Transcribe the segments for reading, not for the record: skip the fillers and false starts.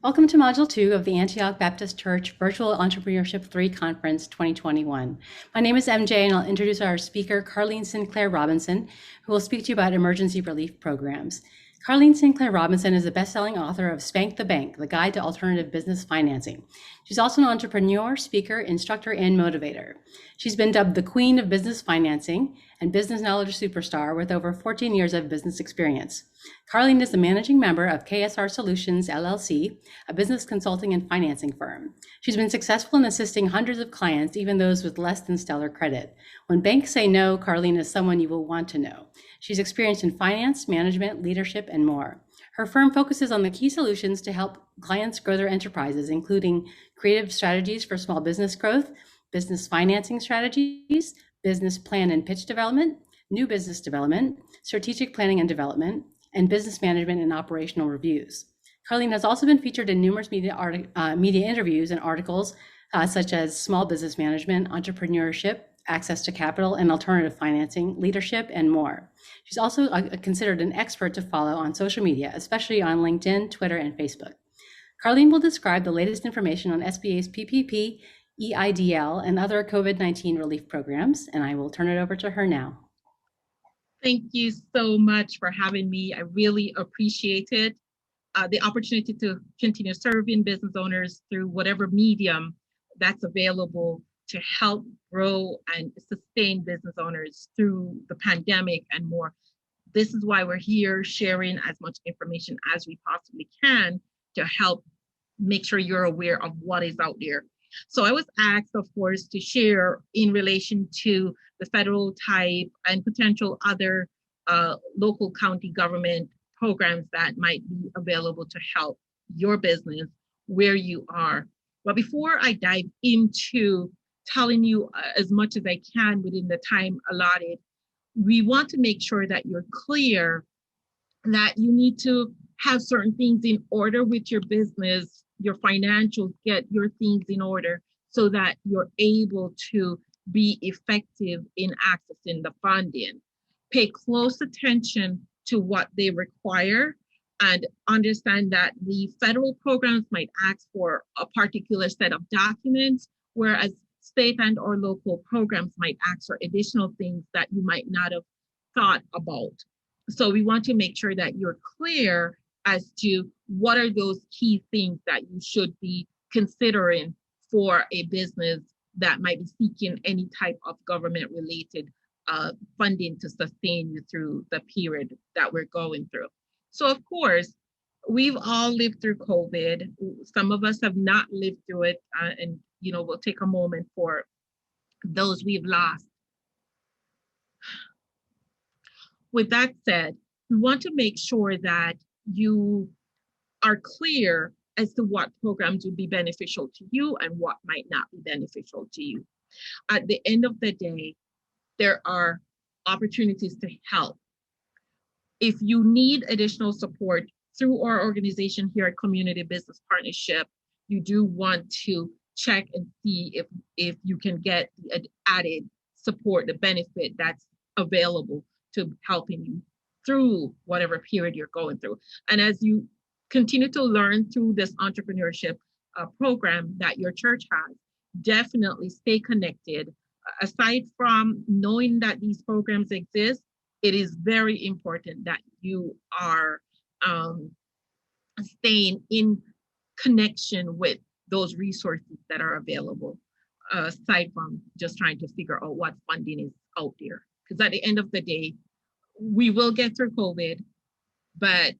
Welcome to Module 2 of the Antioch Baptist Church Virtual Entrepreneurship 3 Conference 2021. My name is MJ, and I'll introduce our speaker, Karlene Sinclair-Robinson, who will speak to you about emergency relief programs. Karlene Sinclair-Robinson is a best-selling author of Spank the Bank, The Guide to Alternative Business Financing. She's also an entrepreneur, speaker, instructor, and motivator. She's been dubbed the Queen of Business Financing and Business Knowledge Superstar with over 14 years of business experience. Karlene is the managing member of KSR Solutions, LLC, a business consulting and financing firm. She's been successful in assisting hundreds of clients, even those with less than stellar credit. When banks say no, Karlene is someone you will want to know. She's experienced in finance, management, leadership, and more. Her firm focuses on the key solutions to help clients grow their enterprises, including creative strategies for small business growth, business financing strategies, business plan and pitch development, new business development, strategic planning and development, and business management and operational reviews. Karlene has also been featured in numerous media interviews and articles such as Small Business Management, Entrepreneurship, Access to Capital and Alternative Financing, Leadership, and more. She's also considered an expert to follow on social media, especially on LinkedIn, Twitter, and Facebook. Karlene will describe the latest information on SBA's PPP, EIDL, and other COVID-19 relief programs, and I will turn it over to her now. Thank you so much for having me. I really appreciate it. The opportunity to continue serving business owners through whatever medium that's available to help grow and sustain business owners through the pandemic and more. This is why we're here sharing as much information as we possibly can to help make sure you're aware of what is out there. So I was asked, of course, to share in relation to the federal type and potential other local county government programs that might be available to help your business where you are. But before I dive into telling you as much as I can within the time allotted, we want to make sure that you're clear that you need to have certain things in order with your business, your financials, get your things in order so that you're able to be effective in accessing the funding. Pay close attention to what they require and understand that the federal programs might ask for a particular set of documents, whereas state and or local programs might ask for additional things that you might not have thought about. So we want to make sure that you're clear as to what are those key things that you should be considering for a business that might be seeking any type of government related funding to sustain you through the period that we're going through. So of course, we've all lived through COVID. Some of us have not lived through it, and we'll take a moment for those we've lost. With that said, we want to make sure that you are clear as to what programs would be beneficial to you and what might not be beneficial to you. At the end of the day, there are opportunities to help. If you need additional support through our organization here at Community Business Partnership, you do want to check and see if you can get the added support, the benefit that's available to helping you through whatever period you're going through. And as you continue to learn through this entrepreneurship program that your church has, definitely stay connected. Aside from knowing that these programs exist, it is very important that you are staying in connection with those resources that are available, aside from just trying to figure out what funding is out there. Because at the end of the day, we will get through COVID, but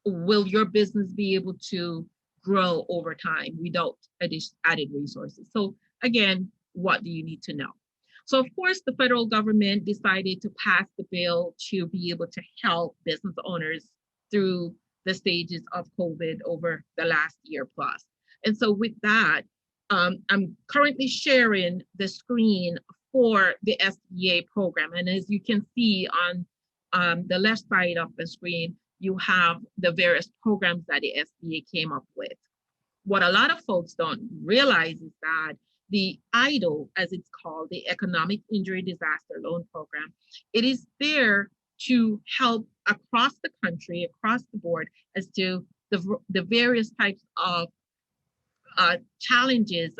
will your business be able to grow over time without added resources? So again, what do you need to know? So of course, the federal government decided to pass the bill to be able to help business owners through the stages of COVID over the last year plus. And so with that, I'm currently sharing the screen for the SBA program. And as you can see on the left side of the screen, you have the various programs that the SBA came up with. What a lot of folks don't realize is that the EIDL, as it's called, the Economic Injury Disaster Loan Program, it is there to help across the country, across the board, as to the various types of challenges,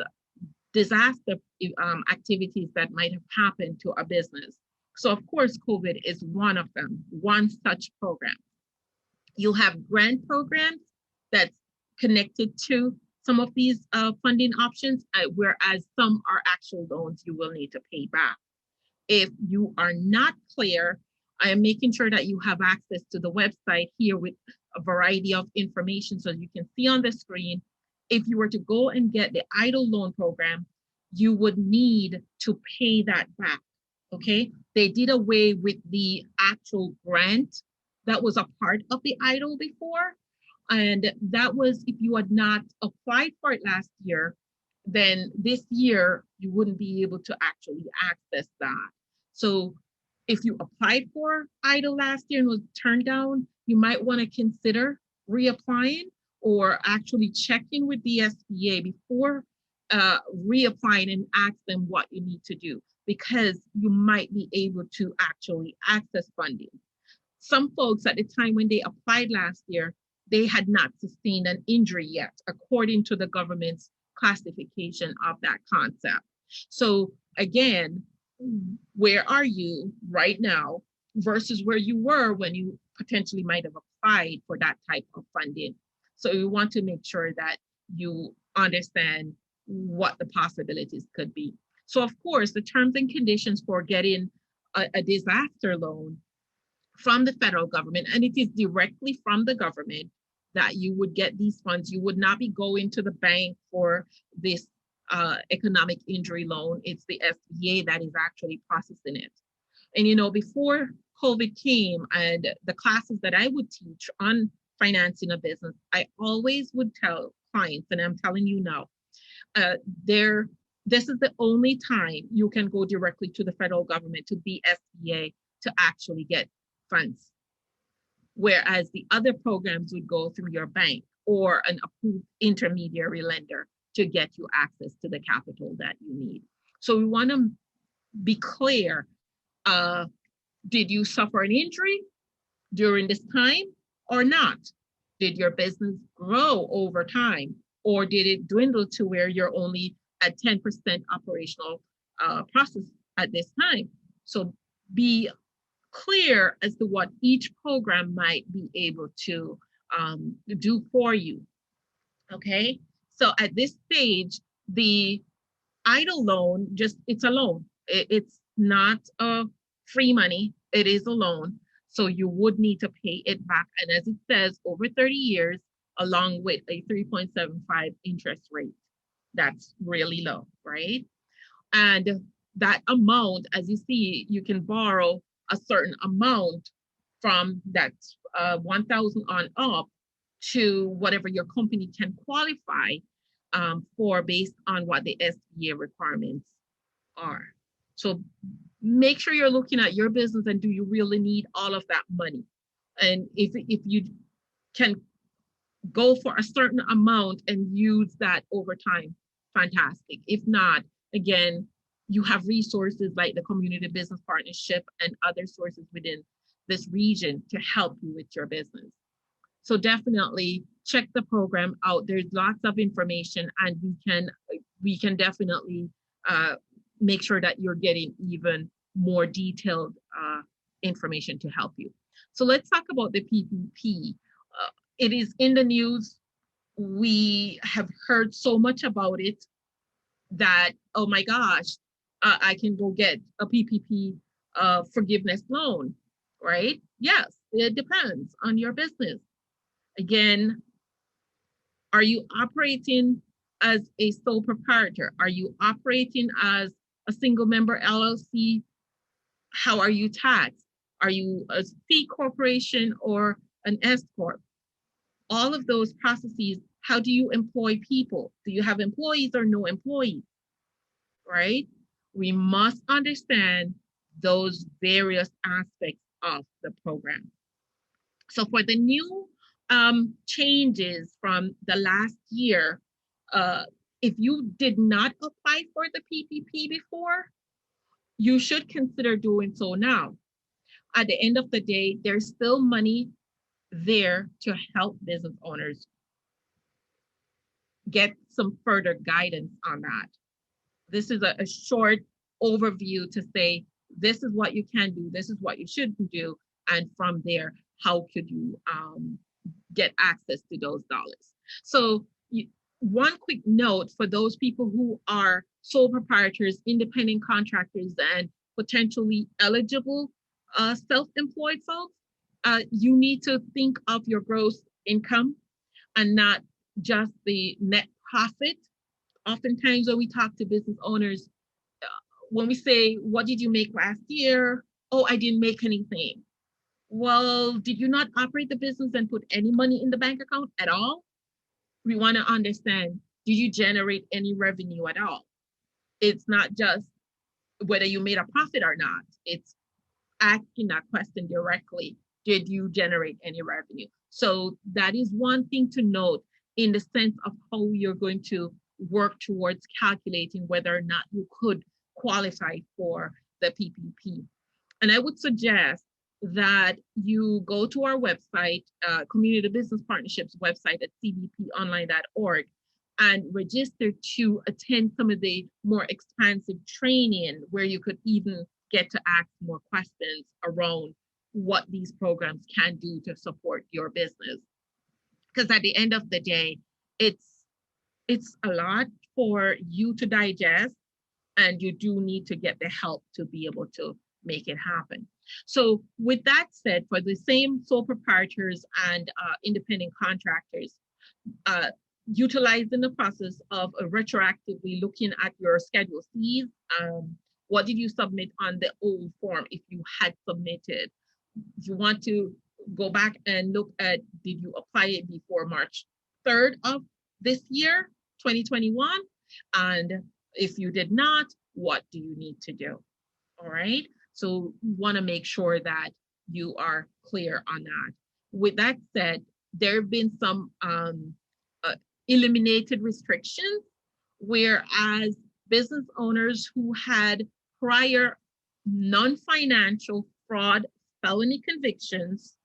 disaster activities that might have happened to a business. So of course, COVID is one of them, one such program. You'll have grant programs that's connected to some of these funding options, whereas some are actual loans you will need to pay back. If you are not clear, I am making sure that you have access to the website here with a variety of information so you can see on the screen. If you were to go and get the EIDL loan program, you would need to pay that back, okay? They did away with the actual grant that was a part of the EIDL before. And that was if you had not applied for it last year, then this year you wouldn't be able to actually access that. So if you applied for EIDL last year and was turned down, you might want to consider reapplying or actually checking with the SBA before reapplying and ask them what you need to do, because you might be able to actually access funding. Some folks at the time when they applied last year, they had not sustained an injury yet, according to the government's classification of that concept. So again, where are you right now versus where you were when you potentially might have applied for that type of funding? So we want to make sure that you understand what the possibilities could be. So of course, the terms and conditions for getting a disaster loan from the federal government, and it is directly from the government that you would get these funds. You would not be going to the bank for this economic injury loan. It's the SBA that is actually processing it. And you know, before COVID came and the classes that I would teach on financing a business, I always would tell clients, and I'm telling you now, this is the only time you can go directly to the federal government, to the SBA, to actually get funds. Whereas the other programs would go through your bank or an approved intermediary lender to get you access to the capital that you need. So we want to be clear. Did you suffer an injury during this time or not? Did your business grow over time, or did it dwindle to where you're only at 10% operational process at this time? So be clear as to what each program might be able to do for you, okay? So at this stage, the EIDL loan, it's a loan. It's not a free money, it is a loan. So you would need to pay it back. And as it says, over 30 years, along with a 3.75 interest rate. That's really low, right? And that amount, as you see, you can borrow a certain amount from that 1,000 on up to whatever your company can qualify for based on what the SBA requirements are. So make sure you're looking at your business and do you really need all of that money? And if you can go for a certain amount and use that over time, fantastic. If not, again, you have resources like the Community Business Partnership and other sources within this region to help you with your business. So definitely check the program out. There's lots of information, and we can definitely make sure that you're getting even more detailed information to help you. So let's talk about the PPP. It is in the news. We have heard so much about it that, oh my gosh, I can go get a PPP forgiveness loan, right? Yes, it depends on your business. Again, are you operating as a sole proprietor? Are you operating as a single member LLC? How are you taxed? Are you a C corporation or an S corp? All of those processes. How do you employ people? Do you have employees or no employees? Right? We must understand those various aspects of the program. So for the new changes from the last year, if you did not apply for the PPP before, you should consider doing so now. At the end of the day, there's still money there to help business owners get some further guidance on that. This is a short overview to say, this is what you can do, this is what you shouldn't do, and from there, how could you get access to those dollars. So one quick note for those people who are sole proprietors, independent contractors, and potentially eligible self-employed folks, you need to think of your gross income and not just the net profit. Oftentimes when we talk to business owners, when we say, what did you make last year? Oh, I didn't make anything. Well, did you not operate the business and put any money in the bank account at all? We want to understand, did you generate any revenue at all? It's not just whether you made a profit or not. It's asking that question directly. Did you generate any revenue? So that is one thing to note in the sense of how you're going to work towards calculating whether or not you could qualify for the PPP. And I would suggest that you go to our website, Community Business Partnerships website at cbponline.org, and register to attend some of the more expansive training where you could even get to ask more questions around what these programs can do to support your business. Because at the end of the day, it's a lot for you to digest, and you do need to get the help to be able to make it happen. So with that said, for the same sole proprietors and independent contractors, utilizing the process of retroactively looking at your Schedule Cs, what did you submit on the old form if you had submitted? If you want to go back and look at, did you apply it before March 3rd of this year, 2021? And if you did not, what do you need to do? All right. So you want to make sure that you are clear on that. With that said, there have been some eliminated restrictions, whereas business owners who had prior non-financial fraud felony convictions,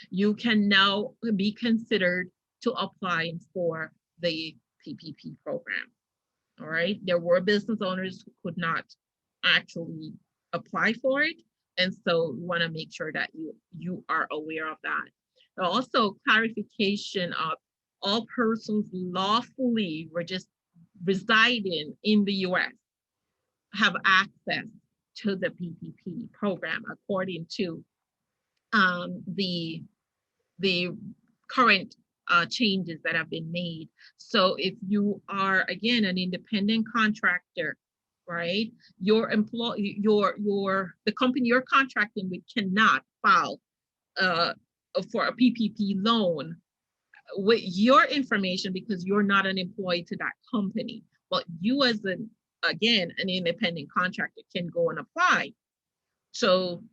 you can now be considered to apply for the PPP program. All right. There were business owners who could not actually apply for it. And so we want to make sure that you are aware of that. Also, clarification of all persons lawfully residing in the US have access to the PPP program according to the current changes that have been made. So if you are, again, an independent contractor, right, your employee, the company you're contracting with cannot file for a PPP loan with your information because you're not an employee to that company. But you as an independent contractor can go and apply. So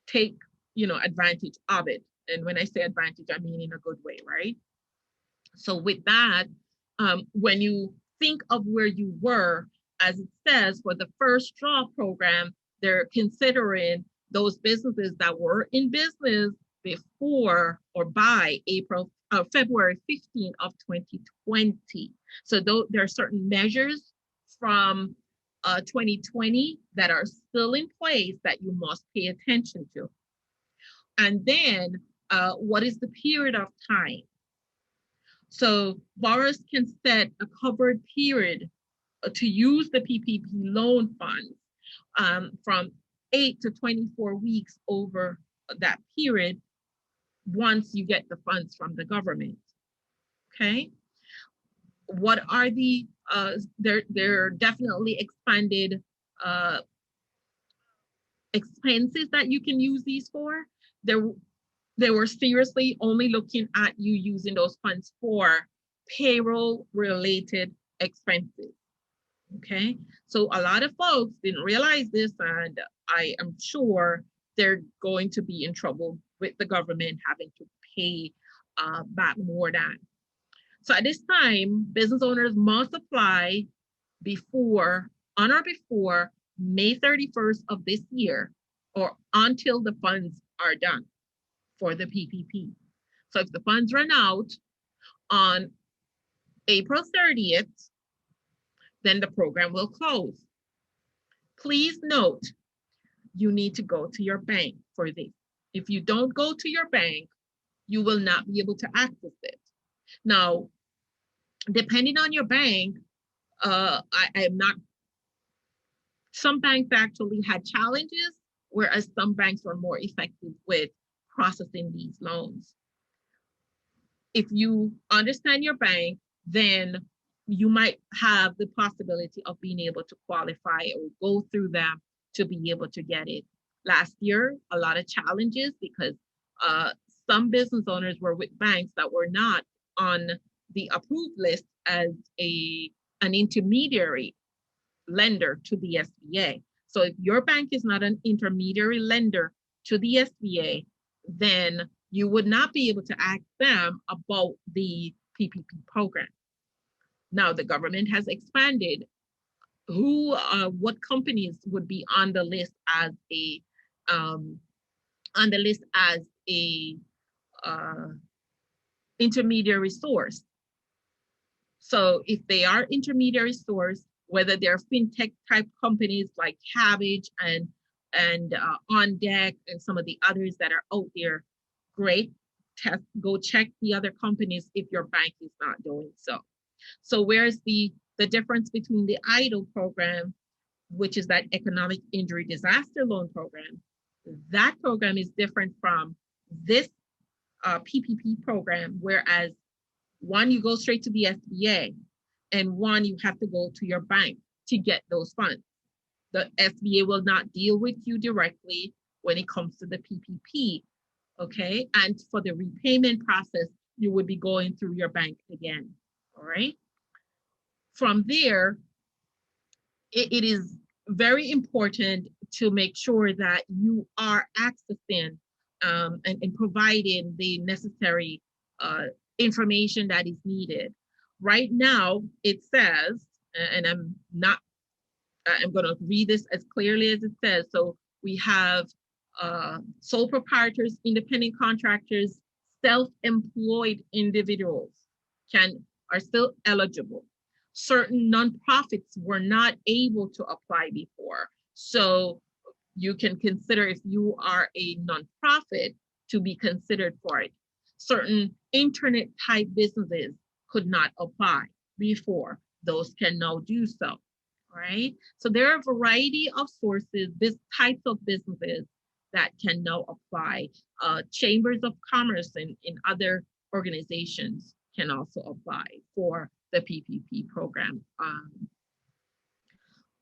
take, advantage of it. And when I say advantage, I mean in a good way, right? So with that, when you think of where you were, as it says, for the first draw program, they're considering those businesses that were in business before or by February 15th of 2020. So there are certain measures from 2020 that are still in place that you must pay attention to. And then what is the period of time? So borrowers can set a covered period to use the PPP loan funds from 8 to 24 weeks over that period once you get the funds from the government. Okay. What are the, there are definitely expanded expenses that you can use these for. They were seriously only looking at you using those funds for payroll related expenses. Okay, so a lot of folks didn't realize this, and I am sure they're going to be in trouble with the government having to pay back more than. So at this time, business owners must apply on or before May 31st of this year, or until the funds are done for the PPP. So if the funds run out on April 30th, then the program will close. Please note, you need to go to your bank for this. If you don't go to your bank, you will not be able to access it. Now, depending on your bank, I am not, some banks actually had challenges, whereas some banks were more effective with processing these loans. If you understand your bank, then you might have the possibility of being able to qualify or go through them to be able to get it. Last year, a lot of challenges because some business owners were with banks that were not on the approved list as an intermediary lender to the SBA. So if your bank is not an intermediary lender to the SBA, then you would not be able to ask them about the PPP program. Now the government has expanded what companies would be on the list as a intermediary source. So if they are intermediary source, whether they're fintech type companies like Cabbage and On Deck and some of the others that are out there, great. Go check the other companies if your bank is not doing so. So where's the difference between the EIDL program, which is that economic injury disaster loan program? That program is different from this PPP program, whereas one, you go straight to the SBA, and one, you have to go to your bank to get those funds. The SBA will not deal with you directly when it comes to the PPP, okay? And for the repayment process, you would be going through your bank again, all right? From there, it is very important to make sure that you are accessing and providing the necessary information that is needed. Right now, it says, and I'm going to read this as clearly as it says. So we have sole proprietors, independent contractors, self-employed individuals are still eligible. Certain nonprofits were not able to apply before. So you can consider, if you are a nonprofit, to be considered for it. Certain internet type businesses could not apply before. Those can now do so, right? So there are a variety of sources, types of businesses that can now apply. Chambers of commerce in other organizations can also apply for the PPP program.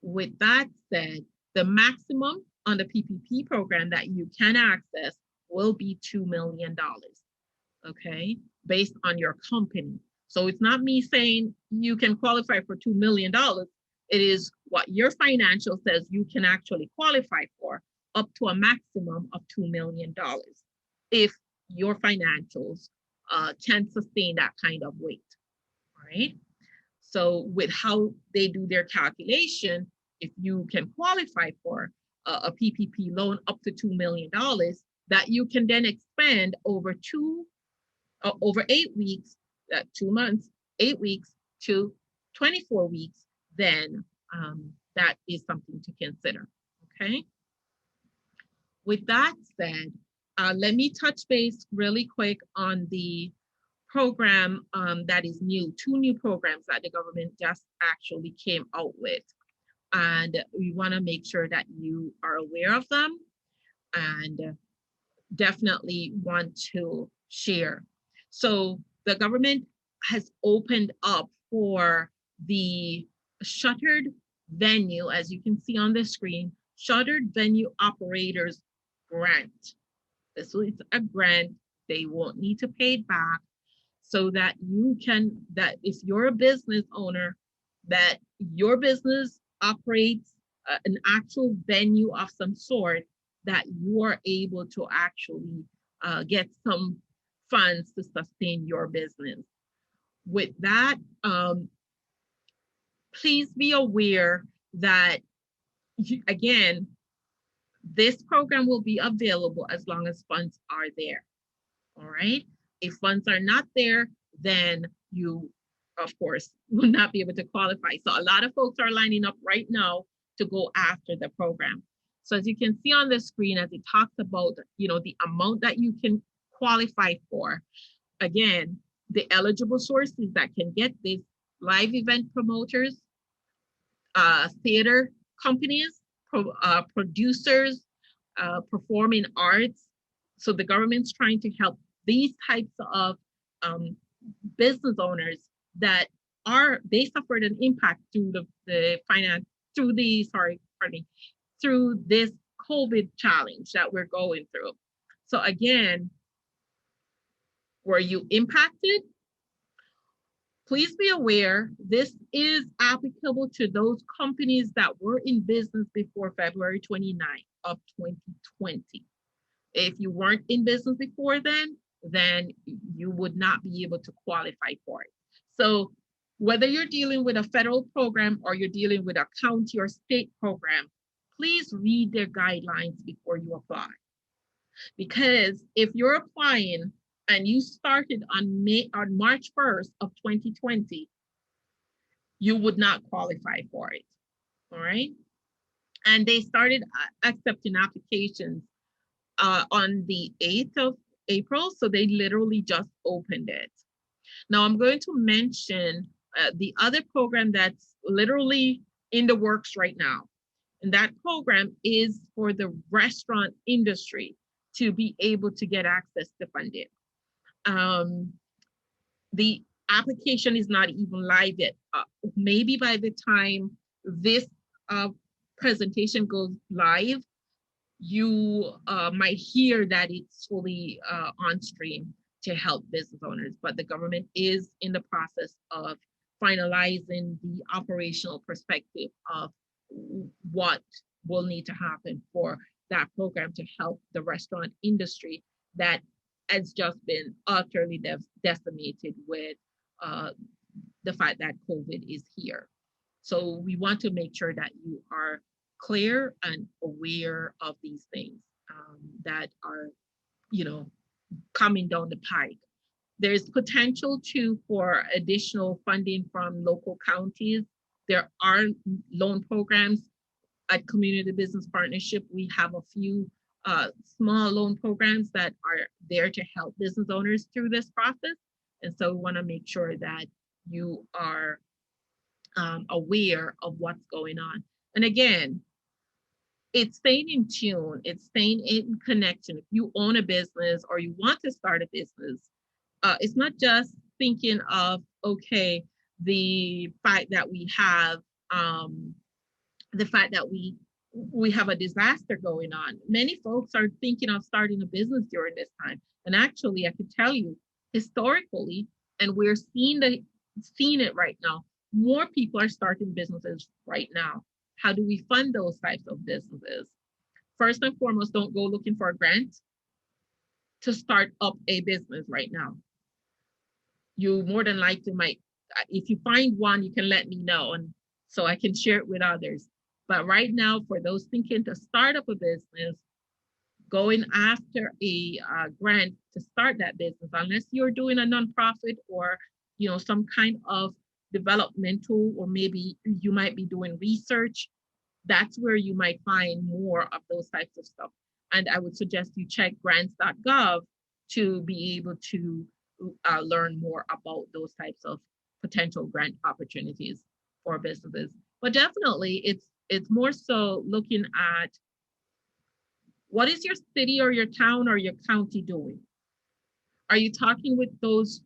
With that said, the maximum on the PPP program that you can access will be $2 million, okay, based on your company. So it's not me saying you can qualify for $2 million. It is what your financial says you can actually qualify for, up to a maximum of $2 million if your financials can sustain that kind of weight, right? So with how they do their calculation, if you can qualify for a PPP loan up to $2 million, that you can then expand over 8 weeks, 2 months, 8 weeks to 24 weeks, then that is something to consider, okay? With that said, let me touch base really quick on the program that is new, 2 new programs that the government just actually came out with. And we want to make sure that you are aware of them and definitely want to share. So the government has opened up for the shuttered venue, as you can see on the screen, shuttered venue operators grant. This is a grant. They won't need to pay it back, so that you can, that if you're a business owner, that your business operates an actual venue of some sort, that you are able to actually get some funds to sustain your business. With that, please be aware that, again, this program will be available as long as funds are there. All right. If funds are not there, then you, of course, will not be able to qualify. So a lot of folks are lining up right now to go after the program. So as you can see on the screen, as it talks about, the amount that you can qualify for, again, the eligible sources that can get this: live event promoters, theater companies, producers, performing arts. So the government's trying to help these types of um, business owners that they suffered an impact through the finance, through the, sorry, pardon me, through this COVID challenge that we're going through. So again, were you impacted? Please be aware, this is applicable to those companies that were in business before February 29th of 2020. If you weren't in business before then you would not be able to qualify for it. So whether you're dealing with a federal program or you're dealing with a county or state program, please read their guidelines before you apply. Because if you're applying and you started on March 1st of 2020, you would not qualify for it. All right. And they started accepting applications on the 8th of April. So they literally just opened it. Now I'm going to mention the other program that's literally in the works right now. And that program is for the restaurant industry to be able to get access to funding. The application is not even live yet. Maybe by the time this presentation goes live, you might hear that it's fully on stream to help business owners, but the government is in the process of finalizing the operational perspective of what will need to happen for that program to help the restaurant industry that has just been utterly decimated with the fact that COVID is here. So we want to make sure that you are clear and aware of these things that are, coming down the pike. There's potential too for additional funding from local counties. There are loan programs at Community Business Partnership. We have a few small loan programs that are there to help business owners through this process. And so we want to make sure that you are aware of what's going on. And again, it's staying in tune, it's staying in connection. If you own a business or you want to start a business, it's not just thinking of, okay, the fact that we have we have a disaster going on. Many folks are thinking of starting a business during this time. And actually, I can tell you historically, and we're seeing it right now, more people are starting businesses right now. How do we fund those types of businesses? First and foremost, don't go looking for a grant to start up a business right now. You more than likely might, if you find one, you can let me know and so I can share it with others. But right now, for those thinking to start up a business, going after a grant to start that business, unless you're doing a nonprofit or some kind of developmental, or maybe you might be doing research, that's where you might find more of those types of stuff. And I would suggest you check grants.gov to be able to learn more about those types of potential grant opportunities for businesses. But definitely, it's more so looking at what is your city or your town or your county doing? Are you talking with those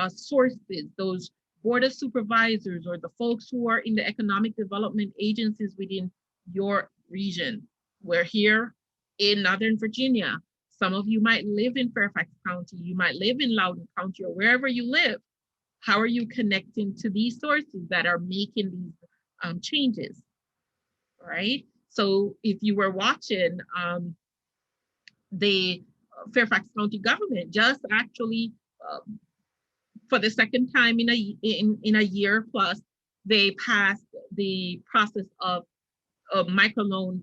sources, those board of supervisors, or the folks who are in the economic development agencies within your region? We're here in Northern Virginia. Some of you might live in Fairfax County, you might live in Loudoun County, or wherever you live. How are you connecting to these sources that are making these changes, right? So if you were watching, the Fairfax County government just actually, for the second time in a year plus, they passed the process of microloan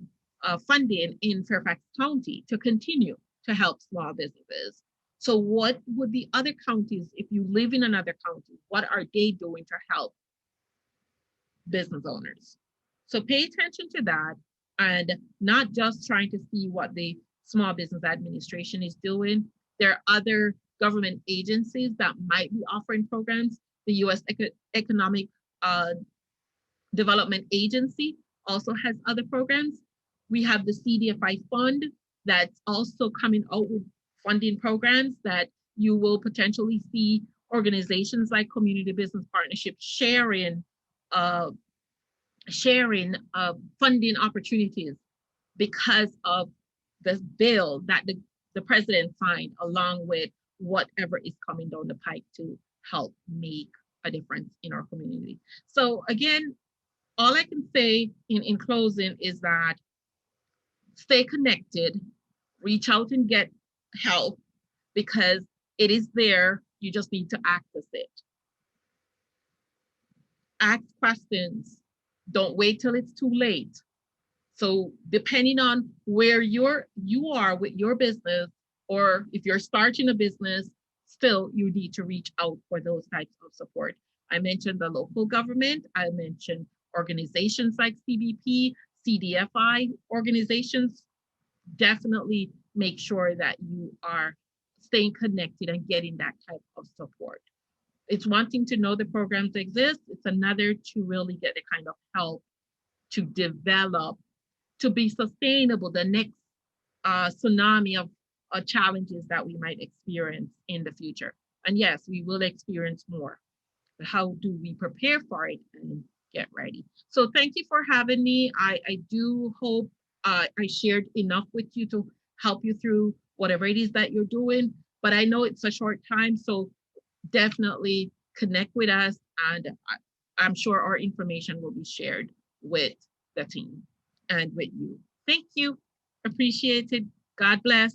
funding in Fairfax County to continue to help small businesses. So what would the other counties, if you live in another county, what are they doing to help business owners? So pay attention to that, and not just trying to see what the Small Business Administration is doing. There are other government agencies that might be offering programs. The U.S. Economic Development Agency also has other programs. We have the CDFI fund that's also coming out with funding programs that you will potentially see organizations like Community Business Partnership sharing funding opportunities because of the bill that the president signed, along with whatever is coming down the pike to help make a difference in our community. So again, all I can say in closing is that stay connected, reach out and get help, because it is there. You just need to access it. Ask questions. Don't wait till it's too late. So depending on where you are with your business, or if you're starting a business, still you need to reach out for those types of support. I mentioned the local government. I mentioned organizations like CBP, CDFI organizations. Definitely make sure that you are staying connected and getting that type of support. It's one thing to know the programs exist. It's another to really get the kind of help to develop, to be sustainable, the next tsunami of challenges that we might experience in the future. And yes, we will experience more. But how do we prepare for it and get ready? So thank you for having me. I do hope I shared enough with you to help you through whatever it is that you're doing. But I know it's a short time, so definitely connect with us, and I'm sure our information will be shared with the team and with you. Thank you. Appreciate it. God bless.